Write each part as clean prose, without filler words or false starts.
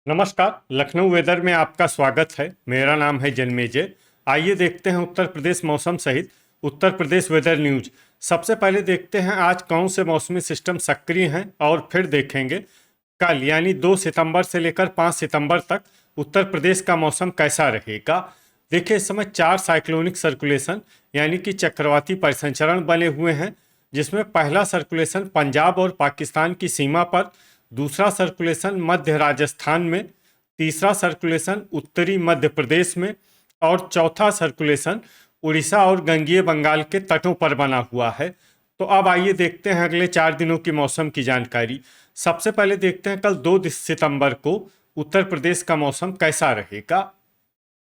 नमस्कार। लखनऊ वेदर में आपका स्वागत है। मेरा नाम है जन्मेजय। आइए देखते हैं उत्तर प्रदेश मौसम सहित उत्तर प्रदेश वेदर न्यूज। सबसे पहले देखते हैं आज कौन से मौसमी सिस्टम सक्रिय हैं और फिर देखेंगे कल यानी 2 सितंबर से लेकर 5 सितंबर तक उत्तर प्रदेश का मौसम कैसा रहेगा। देखिए, इस समय 4 साइक्लोनिक सर्कुलेशन यानी कि चक्रवाती परिसंचरण बने हुए हैं, जिसमें पहला सर्कुलेशन पंजाब और पाकिस्तान की सीमा पर, दूसरा सर्कुलेशन मध्य राजस्थान में, तीसरा सर्कुलेशन उत्तरी मध्य प्रदेश में और चौथा सर्कुलेशन उड़ीसा और गंगीय बंगाल के तटों पर बना हुआ है। तो अब आइए देखते हैं अगले 4 दिनों की मौसम की जानकारी। सबसे पहले देखते हैं कल 2 सितंबर को उत्तर प्रदेश का मौसम कैसा रहेगा।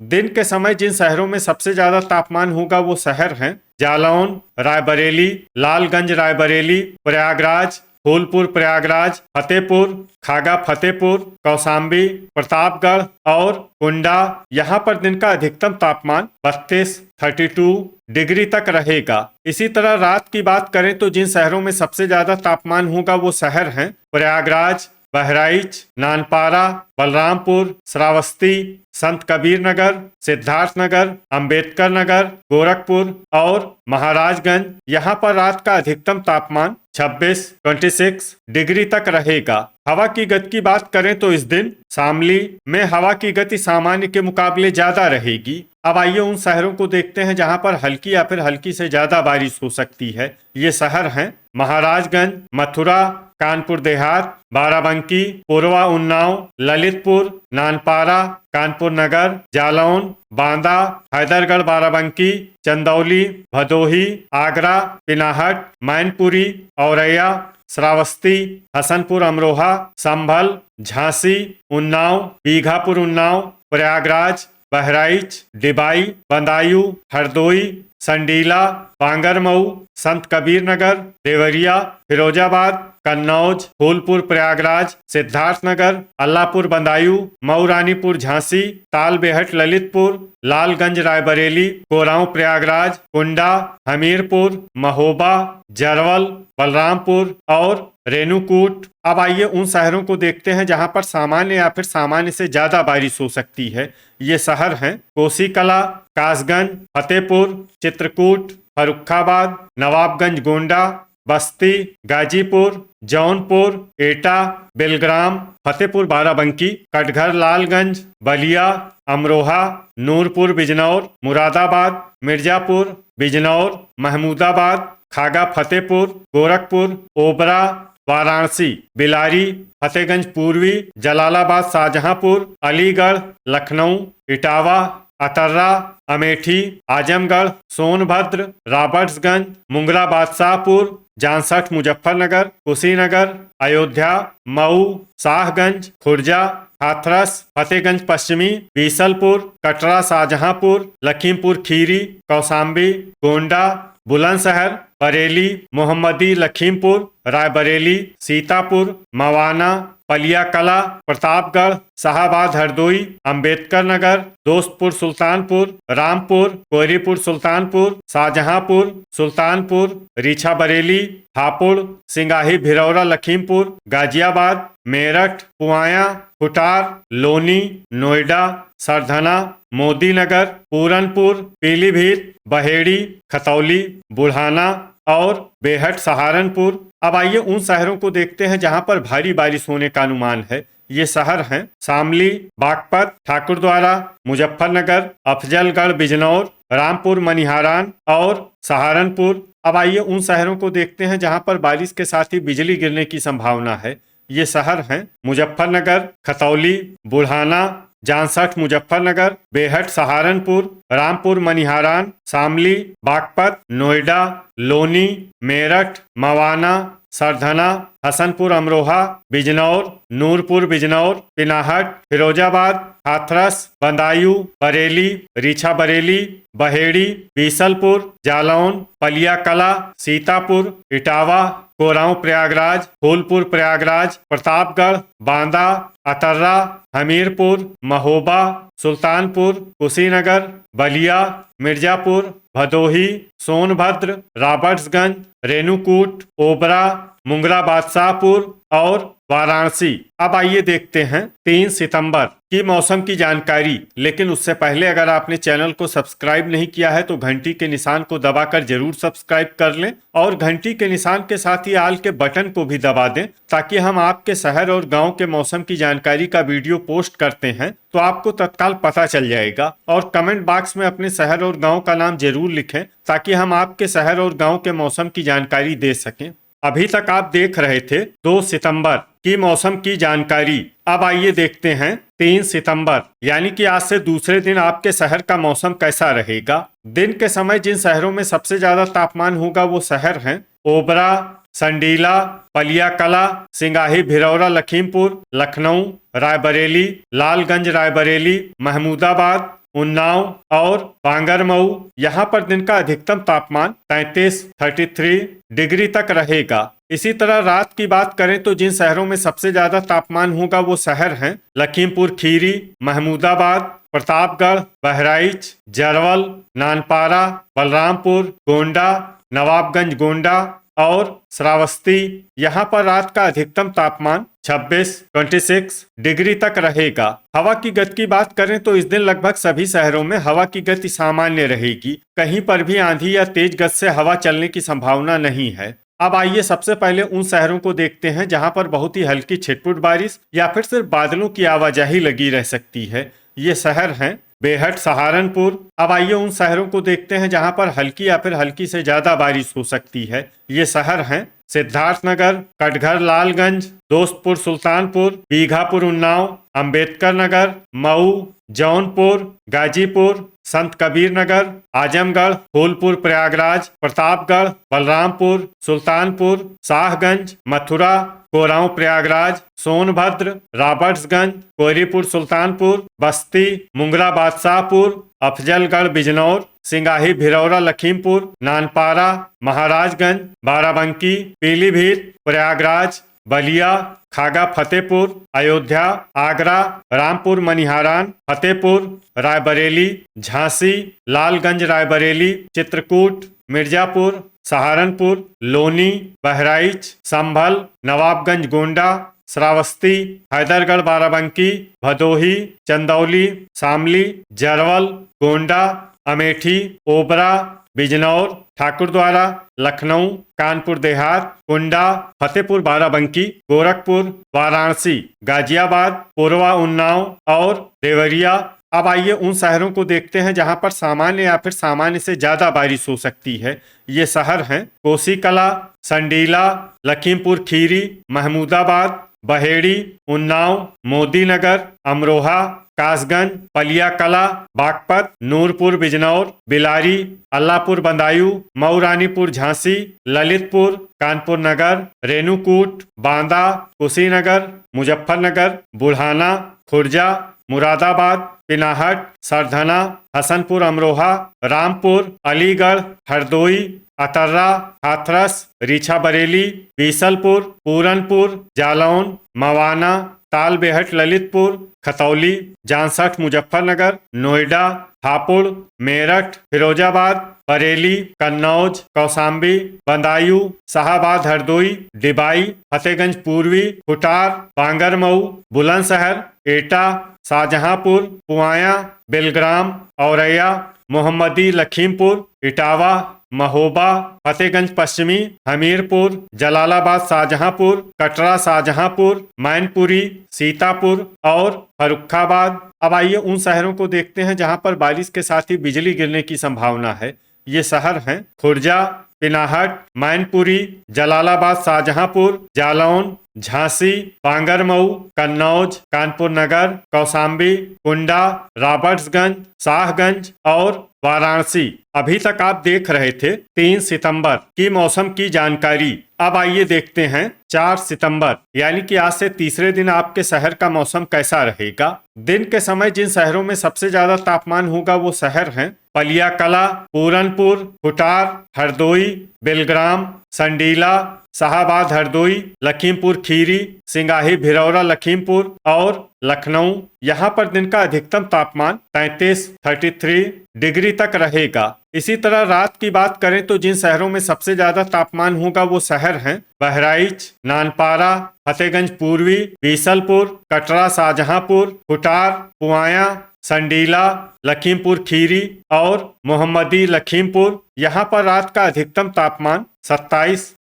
दिन के समय जिन शहरों में सबसे ज्यादा तापमान होगा वो शहर हैं जालौन, रायबरेली, लालगंज रायबरेली, प्रयागराज, फूलपुर प्रयागराज, फतेहपुर, खागा फतेहपुर, कौशाम्बी, प्रतापगढ़ और कुंडा। यहाँ पर दिन का अधिकतम तापमान 32 डिग्री तक रहेगा। इसी तरह रात की बात करें तो जिन शहरों में सबसे ज्यादा तापमान होगा वो शहर हैं प्रयागराज, बहराइच, नानपारा, बलरामपुर, श्रावस्ती, संत कबीर नगर, सिद्धार्थ नगर, अंबेडकर नगर, गोरखपुर और महाराजगंज। यहाँ पर रात का अधिकतम तापमान 26 डिग्री तक रहेगा। हवा की गति की बात करें तो इस दिन शामली में हवा की गति सामान्य के मुकाबले ज्यादा रहेगी। अब आइए उन शहरों को देखते हैं जहां पर हल्की या फिर हल्की से ज्यादा बारिश हो सकती है। ये शहर हैं महाराजगंज, मथुरा, कानपुर देहात, बाराबंकी, पूर्वा उन्नाव, ललितपुर, नानपारा, कानपुर नगर, जालौन, बांदा, हैदरगढ़ बाराबंकी, चंदौली, भदोही, आगरा, पिनाहट, मैनपुरी, औरैया, श्रावस्ती, हसनपुर अमरोहा, संभल, झांसी, उन्नाव, बीघापुर उन्नाव, प्रयागराज, बहराइच, डिबाई, बदायूं, हरदोई, संडीला, बांगरमऊ, संत कबीर नगर, देवरिया, फिरोजाबाद, कन्नौज, फूलपुर प्रयागराज, सिद्धार्थ नगर, अल्लाहपुर बदायूं, मऊ रानीपुर झांसी, तालबेहट ललितपुर, लालगंज रायबरेली, कोरांव प्रयागराज, कुंडा, हमीरपुर, महोबा, जरवल, बलरामपुर और रेणुकूट। अब आइए उन शहरों को देखते हैं जहां पर सामान्य या फिर सामान्य से ज्यादा बारिश हो सकती है। ये शहर हैं कोसीकला, कासगंज, फतेहपुर, चित्रकूट, फर्रुखाबाद, नवाबगंज गोंडा, बस्ती, गाजीपुर, जौनपुर, एटा, बेलग्राम, फतेहपुर बाराबंकी, कटघर लालगंज, बलिया, अमरोहा, नूरपुर बिजनौर, मुरादाबाद, मिर्जापुर, बिजनौर, महमूदाबाद, खागा फतेहपुर, गोरखपुर, ओबरा, वाराणसी, बिलारी, फतेहगंज पूर्वी, जलालाबाद शाहजहांपुर, अलीगढ़, लखनऊ, इटावा, अतर्रा, अमेठी, आजमगढ़, सोनभद्र, रॉबर्ट्सगंज, मुंगरा बादशाहपुर, जानसठ मुजफ्फरनगर, कुशीनगर, अयोध्या, मऊ, शाहगंज, खुर्जा, हाथरस, फतेहगंज पश्चिमी, बीसलपुर, कटरा शाहजहांपुर, लखीमपुर खीरी, कौशाम्बी, गोंडा, बुलंदशहर, बरेली, मोहम्मदी लखीमपुर, रायबरेली, सीतापुर, मवाना, पलिया कला, प्रतापगढ़, शाहाबाद हरदोई, अंबेडकर नगर, दोस्तपुर सुल्तानपुर, रामपुर, कोहरीपुर सुल्तानपुर, शाहजहांपुर, सुल्तानपुर, रीछा बरेली, हापुड़, सिंगाही भिरौरा लखीमपुर, गाजियाबाद, मेरठ, पुआया, खुटार, लोनी, नोएडा, सरधना, मोदी नगर, पूरनपुर, पीलीभीत, बहेड़ी, खतौली, बुढ़ाना और बेहट सहारनपुर। अब आइए उन शहरों को देखते हैं जहां पर भारी बारिश होने का अनुमान है। ये शहर हैं शामली, बागपत, ठाकुरद्वारा, मुजफ्फरनगर, अफजलगढ़ बिजनौर, रामपुर मनिहारान और सहारनपुर। अब आइए उन शहरों को देखते हैं जहां पर बारिश के साथ ही बिजली गिरने की संभावना है। ये शहर हैं मुजफ्फरनगर, खतौली, बुढ़ाना, जानसठ मुजफ्फरनगर, बेहट सहारनपुर, रामपुर मनिहारान, शामली, बागपत, नोएडा, लोनी, मेरठ, मवाना, सरधना, हसनपुर अमरोहा, बिजनौर, नूरपुर बिजनौर, पिनाहट, फिरोजाबाद, हाथरस, बदायूं, बरेली, रीछा बरेली, बहेड़ी, बीसलपुर, जालौन, पलिया कला, सीतापुर, इटावा, कोरांव प्रयागराज, फूलपुर प्रयागराज, प्रतापगढ़, बांदा, अतर्रा, हमीरपुर, महोबा, सुल्तानपुर, कुशीनगर, बलिया, मिर्जापुर, भदोही, सोनभद्र, रॉबर्ट्सगंज, रेणुकूट, ओबरा, मुंगरा बादशाहपुर और वाराणसी। अब आइए देखते हैं 3 सितंबर की मौसम की जानकारी। लेकिन उससे पहले अगर आपने चैनल को सब्सक्राइब नहीं किया है तो घंटी के निशान को दबाकर जरूर सब्सक्राइब कर लें और घंटी के निशान के साथ ही आल के बटन को भी दबा दें, ताकि हम आपके शहर और गांव के मौसम की जानकारी का वीडियो पोस्ट करते हैं तो आपको तत्काल पता चल जाएगा। और कमेंट बॉक्स में अपने शहर और गांव का नाम जरूर लिखें, ताकि हम आपके शहर और गांव के मौसम की जानकारी दे सकें। अभी तक आप देख रहे थे 2 सितंबर की मौसम की जानकारी। अब आइए देखते हैं 3 सितंबर यानी कि आज से दूसरे दिन आपके शहर का मौसम कैसा रहेगा। दिन के समय जिन शहरों में सबसे ज्यादा तापमान होगा वो शहर हैं ओबरा, संडीला, पलियाकला, सिंगाही, भिरौरा, लखीमपुर, लखनऊ, रायबरेली, लालगंज रायबरेली, महमूदाबाद, उन्नाव और बांगरमऊ। यहाँ पर दिन का अधिकतम तापमान 33 डिग्री तक रहेगा। इसी तरह रात की बात करें तो जिन शहरों में सबसे ज्यादा तापमान होगा वो शहर हैं लखीमपुर खीरी, महमूदाबाद, प्रतापगढ़, बहराइच, जरवल, नानपारा, बलरामपुर, गोंडा, नवाबगंज गोंडा और श्रावस्ती। यहाँ पर रात का अधिकतम तापमान 26 डिग्री तक रहेगा। हवा की गति की बात करें तो इस दिन लगभग सभी शहरों में हवा की गति सामान्य रहेगी। कहीं पर भी आंधी या तेज गति से हवा चलने की संभावना नहीं है। अब आइए सबसे पहले उन शहरों को देखते हैं जहां पर बहुत ही हल्की छिटपुट बारिश या फिर सिर्फ बादलों की आवाजाही लगी रह सकती है। ये शहर हैं बेहट, सहारनपुर। अब आइए उन शहरों को देखते हैं जहां पर हल्की या फिर हल्की से ज्यादा बारिश हो सकती है। ये शहर हैं सिद्धार्थनगर, कटघर, लालगंज, दोस्तपुर, सुल्तानपुर, बीघापुर, उन्नाव, अंबेडकर नगर, मऊ, जौनपुर, गाजीपुर, संत कबीर नगर, आजमगढ़, फूलपुर, प्रयागराज, प्रतापगढ़, बलरामपुर, सुल्तानपुर, शाहगंज, मथुरा, कोरांव, प्रयागराज, सोनभद्र, रॉबर्ट्सगंज, कोहरीपुर, सुल्तानपुर, बस्ती, मुंगरा, बादशाहपुर, अफजलगढ़, बिजनौर, सिंगाही, भिरौरा, लखीमपुर, नानपारा, महाराजगंज, बाराबंकी, पीलीभीत, प्रयागराज, बलिया, खागा, फतेहपुर, अयोध्या, आगरा, रामपुर, मनिहारान, फतेहपुर, रायबरेली, झांसी, लालगंज रायबरेली, चित्रकूट, मिर्जापुर, सहारनपुर, लोनी, बहराइच, संभल, नवाबगंज गोंडा, श्रावस्ती, हैदरगढ़, बाराबंकी, भदोही, चंदौली, शामली, जरवल, गोंडा, अमेठी, ओबरा, बिजनौर, ठाकुरद्वारा, लखनऊ, कानपुर देहात, कुंडा, फतेहपुर, बाराबंकी, गोरखपुर, वाराणसी, गाजियाबाद, पूर्वा, उन्नाव और देवरिया। अब आइए उन शहरों को देखते हैं जहां पर सामान्य या फिर सामान्य से ज्यादा बारिश हो सकती है। ये शहर हैं कोसीकला, संडीला, लखीमपुर खीरी, महमूदाबाद, बहेड़ी, उन्नाव, मोदीनगर, अमरोहा, कासगंज, पलियाकला, बागपत, नूरपुर, बिजनौर, बिलारी, अल्लाहपुर, बदायूं, मऊ, रानीपुर, झांसी, ललितपुर, कानपुर नगर, रेणुकूट, बांदा, कुशीनगर, मुजफ्फरनगर, बुढ़ाना, खुर्जा, मुरादाबाद, पिनाहट, सरधना, हसनपुर, अमरोहा, रामपुर, अलीगढ़, हरदोई, अतर्रा, हाथरस, रीछा बरेली, बीसलपुर, पूरनपुर, जालौन, मवाना, तालबेहट, ललितपुर, खतौली, जांसठ, मुजफ्फरनगर, नोएडा, हापुड़, मेरठ, फिरोजाबाद, बरेली, कन्नौज, कौशाम्बी, बदायूं, शाहाबाद, हरदोई, डिबाई, फतेहगंज पूर्वी, खुटार, बांगरमऊ, बुलंदशहर, एटा, शाहजहांपुर, पुआया, बेलग्राम, औरैया, मोहम्मदी, लखीमपुर, इटावा, महोबा, फतेहगंज पश्चिमी, हमीरपुर, जलालाबाद, शाहजहांपुर, कटरा, शाहजहांपुर, मैनपुरी, सीतापुर और फर्रुखाबाद। अब आइए उन शहरों को देखते हैं जहां पर बारिश के साथ ही बिजली गिरने की संभावना है। ये शहर हैं खुर्जा, पिनाहट, मैनपुरी, जलालाबाद, शाहजहांपुर, जालौन, झांसी, बांगरमऊ, कन्नौज, कानपुर नगर, कौशाम्बी, कुंडा, रॉबर्ट्सगंज, शाहगंज और वाराणसी। अभी तक आप देख रहे थे 3 सितंबर की मौसम की जानकारी। अब आइए देखते हैं 4 सितंबर यानी कि आज से तीसरे दिन आपके शहर का मौसम कैसा रहेगा। दिन के समय जिन शहरों में सबसे ज्यादा तापमान होगा वो शहर हैं पलियाकला, पूरनपुर, खुटार, हरदोई, बेलग्राम, संडीला, शाहाबाद हरदोई, लखीमपुर खीरी, सिंगाही भिलौरा लखीमपुर और लखनऊ। यहाँ पर दिन का अधिकतम तापमान 33 डिग्री तक रहेगा। इसी तरह रात की बात करें तो जिन शहरों में सबसे ज्यादा तापमान होगा वो शहर हैं बहराइच, नानपारा, फतेहगंज पूर्वी, बीसलपुर, कटरा, शाहजहांपुर, कुटार, पुआया, संडीला, लखीमपुर खीरी और मोहम्मदी लखीमपुर। यहाँ पर रात का अधिकतम तापमान 27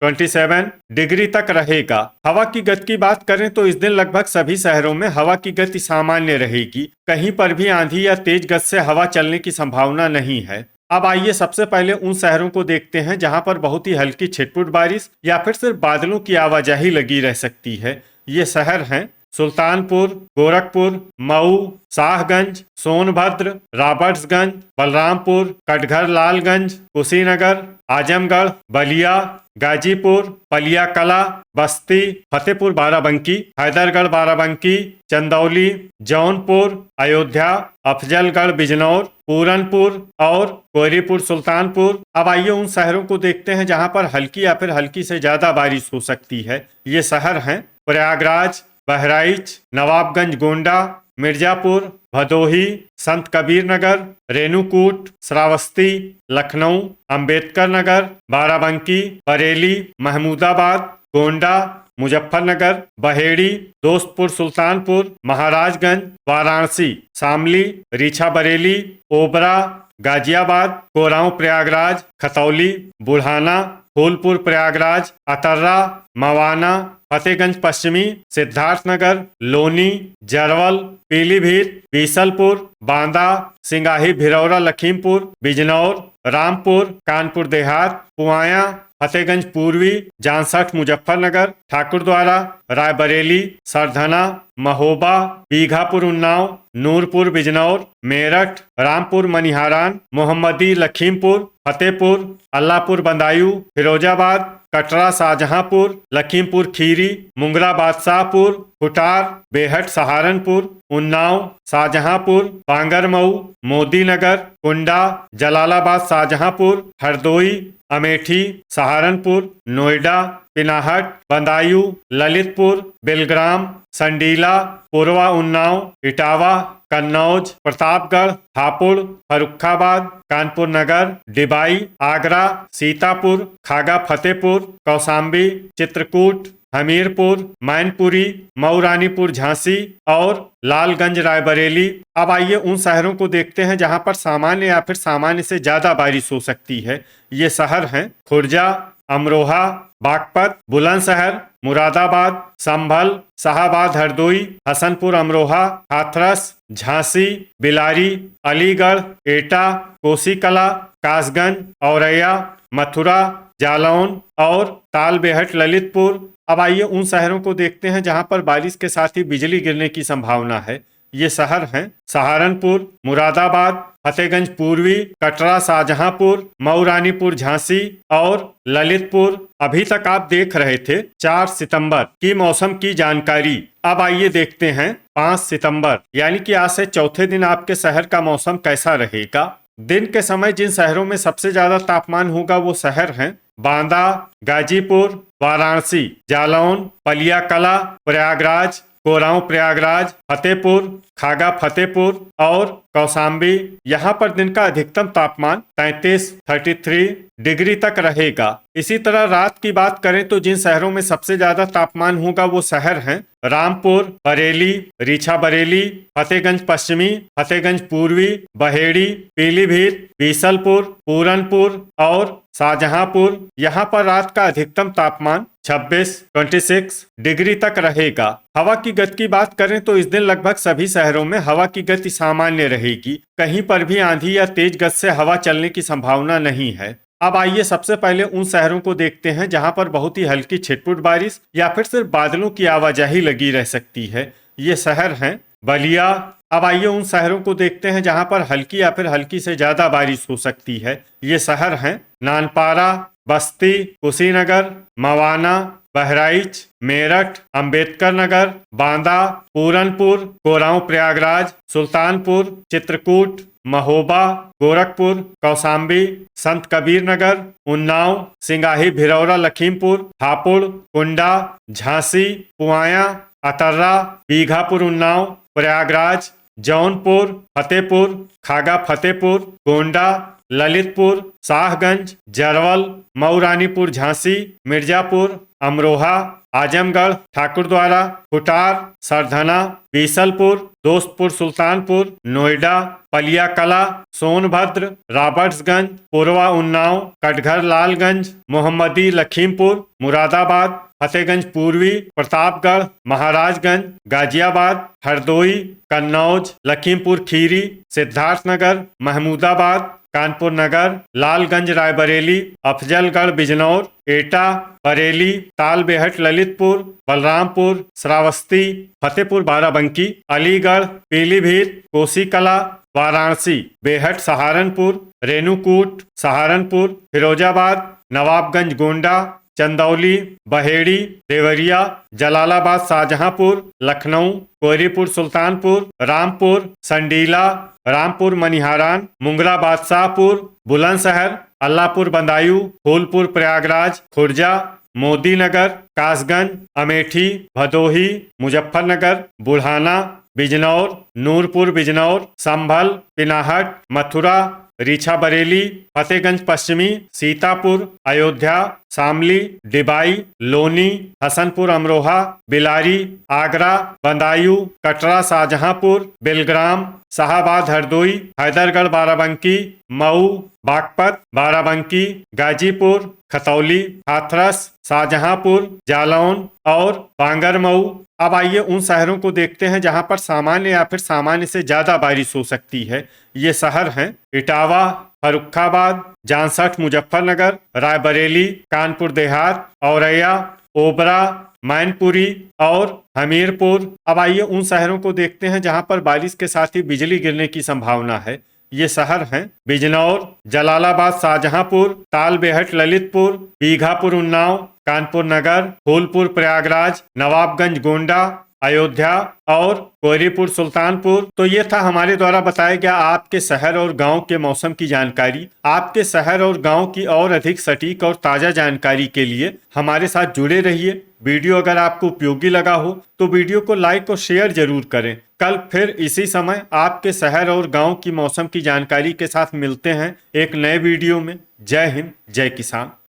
डिग्री तक रहेगा। हवा की गति की बात करें तो इस दिन लगभग सभी शहरों में हवा की गति सामान्य रहेगी। कहीं पर भी आंधी या तेज गति से हवा चलने की संभावना नहीं है। अब आइए सबसे पहले उन शहरों को देखते हैं जहां पर बहुत ही हल्की छिटपुट बारिश या फिर सिर्फ बादलों की आवाजाही लगी रह सकती है। ये शहर हैं सुल्तानपुर, गोरखपुर, मऊ, शाहगंज, सोनभद्र, रॉबर्ट्सगंज, बलरामपुर, कटघर, लालगंज, कुशीनगर, आजमगढ़, बलिया, गाजीपुर, पलिया कला, बस्ती, फतेहपुर बाराबंकी, हैदरगढ़ बाराबंकी, चंदौली, जौनपुर, अयोध्या, अफजलगढ़, बिजनौर, पूरनपुर और कोयरीपुर सुल्तानपुर। अब आइए उन शहरों को देखते हैं जहां पर हल्की या फिर हल्की से ज्यादा बारिश हो सकती है। ये शहर हैं प्रयागराज, बहराइच, नवाबगंज गोंडा, मिर्जापुर, भदोही, संत कबीर नगर, रेणुकूट, श्रावस्ती, लखनऊ, अंबेडकर नगर, बाराबंकी, बरेली, महमूदाबाद, गोंडा, मुजफ्फरनगर, बहेड़ी, दोस्तपुर, सुल्तानपुर, महाराजगंज, वाराणसी, शामली, रीछा बरेली, ओबरा, गाजियाबाद, कोरांव प्रयागराज, खतौली, बुढ़ाना, फूलपुर प्रयागराज, अतर्रा, मवाना, फतेहगंज पश्चिमी, सिद्धार्थनगर, लोनी, जरवल, पीलीभीत, बीसलपुर, बांदा, सिंगाही भिलौरा लखीमपुर, बिजनौर, रामपुर, कानपुर देहात, पुआया, फतेहगंज पूर्वी, जांसठ मुजफ्फरनगर, ठाकुरद्वारा, रायबरेली, सरधना, महोबा, बीघापुर उन्नाव, नूरपुर बिजनौर, मेरठ, रामपुर मनिहारान, मोहम्मदी लखीमपुर, फतेहपुर, अल्लाहपुर बदायूं, फिरोजाबाद, कटरा, शाहजहांपुर, लखीमपुर खीरी, मुंगरा बादशाहपुर, कुटार, बेहट सहारनपुर, उन्नाव, शाहजहांपुर, बांगरमऊ, मोदीनगर, कुंडा, जलालाबाद शाहजहांपुर, हरदोई, अमेठी, सहारनपुर, नोएडा, पिनाहट, बदायूं, ललितपुर, बेलग्राम, संडीला, पूर्वा उन्नाव, इटावा, कन्नौज, प्रतापगढ़, हापुड़, फर्रुखाबाद, कानपुर नगर, डिबाई, आगरा, सीतापुर, खागा फतेहपुर, कौशाम्बी, चित्रकूट, हमीरपुर, मैनपुरी, मऊरानीपुर झांसी और लालगंज रायबरेली। अब आइए उन शहरों को देखते हैं जहां पर सामान्य या फिर सामान्य से ज्यादा बारिश हो सकती है। ये शहर हैं खुर्जा, अमरोहा, बागपत, बुलंदशहर, मुरादाबाद, संभल, शाहाबाद हरदोई, हसनपुर अमरोहा, हाथरस, झांसी, बिलारी, अलीगढ़, एटा, कोसीकला, कासगंज, औरैया, मथुरा, जालौन और तालबेहट ललितपुर। अब आइए उन शहरों को देखते हैं जहां पर बारिश के साथ ही बिजली गिरने की संभावना है। ये शहर हैं सहारनपुर, मुरादाबाद, फतेहगंज पूर्वी, कटरा, शाहजहांपुर, मऊरानीपुर झांसी और ललितपुर। अभी तक आप देख रहे थे 4 सितंबर की मौसम की जानकारी। अब आइए देखते हैं 5 सितंबर यानी कि आज से चौथे दिन आपके शहर का मौसम कैसा रहेगा। दिन के समय जिन शहरों में सबसे ज्यादा तापमान होगा वो शहर हैं बांदा, गाजीपुर, वाराणसी, जालौन, पलिया कला, प्रयागराज, कोरांव प्रयागराज, फतेहपुर, खागा फतेहपुर और कौशाम्बी। यहाँ पर दिन का अधिकतम तापमान 33 डिग्री तक रहेगा। इसी तरह रात की बात करें तो जिन शहरों में सबसे ज्यादा तापमान होगा वो शहर हैं रामपुर, बरेली, रीछा बरेली, फतेहगंज पश्चिमी, फतेहगंज पूर्वी, बहेड़ी, पीलीभीत, बीसलपुर, पूरनपुर और शाहजहांपुर। यहाँ पर रात का अधिकतम तापमान 26 डिग्री तक रहेगा। हवा की गति की बात करें तो इस दिन लगभग सभी शहरों में हवा की गति सामान्य रहेगी। कहीं पर भी आंधी या तेज गति से हवा चलने की संभावना नहीं है। अब आइए सबसे पहले उन शहरों को देखते हैं जहां पर बहुत ही हल्की छिटपुट बारिश या फिर सिर्फ बादलों की आवाजाही लगी रह सकती है। ये शहर हैं बलिया। अब आइए उन शहरों को देखते हैं जहां पर हल्की या फिर हल्की से ज्यादा बारिश हो सकती है। ये शहर हैं नानपारा, बस्ती, कुशीनगर, मवाना, बहराइच, मेरठ, अंबेडकर नगर, बांदा, पूरनपुर, कोरांव प्रयागराज, सुल्तानपुर, चित्रकूट, महोबा, गोरखपुर, कौशाम्बी, संत कबीर नगर, उन्नाव, सिंगाही, भिरौरा, लखीमपुर, हापुड़, कुंडा, झांसी, पुआया, अतर्रा, बीघापुर, उन्नाव, प्रयागराज, जौनपुर, फतेहपुर, खागा फतेहपुर, गोंडा, ललितपुर, शाहगंज, जरवल, मऊरानीपुर, झांसी, मिर्जापुर, अमरोहा, आजमगढ़, ठाकुरद्वारा, खुटार, सरधना, बीसलपुर, दोस्तपुर, सुल्तानपुर, नोएडा, पलिया कला, सोनभद्र, रॉबर्ट्सगंज, पूर्वा, उन्नाव, कटघर, लालगंज, मोहम्मदी, लखीमपुर, मुरादाबाद, फतेहगंज पूर्वी, प्रतापगढ़, महाराजगंज, गाजियाबाद, हरदोई, कन्नौज, लखीमपुर खीरी, सिद्धार्थनगर, महमूदाबाद, कानपुर नगर, लालगंज, रायबरेली, अफजलगढ़, बिजनौर, एटा, बरेली, तालबेहट, ललितपुर, बलरामपुर, श्रावस्ती, फतेहपुर, बाराबंकी, अलीगढ़, पीलीभीत, कोसीकला, वाराणसी, बेहट, सहारनपुर, रेणुकूट, सहारनपुर, फिरोजाबाद, नवाबगंज, गोंडा, चंदौली, बहेड़ी, देवरिया, जलालाबाद, शाहजहांपुर, लखनऊ, कोहरीपुर, सुल्तानपुर, रामपुर, संडीला, रामपुर, मनिहारान, मुंगरा, बादशाहपुर, बुलंदशहर, अल्लाहपुर, बदायूं, फूलपुर, प्रयागराज, खुर्जा, मोदीनगर, कासगंज, अमेठी, भदोही, मुजफ्फरनगर, बुढ़ाना, बिजनौर, नूरपुर, बिजनौर, संभल, पिनाहट, मथुरा, रीछा, बरेली, फतेहगंज पश्चिमी, सीतापुर, अयोध्या, शामली, डिबाई, लोनी, हसनपुर, अमरोहा, बिलारी, आगरा, बदायूं, कटरा, शाहजहांपुर, बेलग्राम, शाहाबाद, हरदोई, हैदरगढ़, बाराबंकी, मऊ, बागपत, बाराबंकी, गाजीपुर, खतौली, हाथरस, शाहजहांपुर, जालौन और बांगरमऊ। अब आइए उन शहरों को देखते हैं जहां पर सामान्य या फिर सामान्य से ज्यादा बारिश हो सकती है। ये शहर हैं इटावा, फर्रुखाबाद, जांसठ, मुजफ्फरनगर, रायबरेली, कानपुर देहात, औरैया, ओबरा, मैनपुरी और हमीरपुर। अब आइए उन शहरों को देखते हैं जहां पर बारिश के साथ ही बिजली गिरने की संभावना है। ये शहर हैं बिजनौर, जलालाबाद, शाहजहांपुर, तालबेहट, ललितपुर, बीघापुर, उन्नाव, कानपुर नगर, फूलपुर, प्रयागराज, नवाबगंज, गोंडा, अयोध्या और कोहरीपुर, सुल्तानपुर। तो ये था हमारे द्वारा बताया गया आपके शहर और गांव के मौसम की जानकारी। आपके शहर और गांव की और अधिक सटीक और ताजा जानकारी के लिए हमारे साथ जुड़े रहिए। वीडियो अगर आपको उपयोगी लगा हो तो वीडियो को लाइक और शेयर जरूर करें। कल फिर इसी समय आपके शहर और गांव की मौसम की जानकारी के साथ मिलते हैं एक नए वीडियो में। जय हिंद, जय किसान।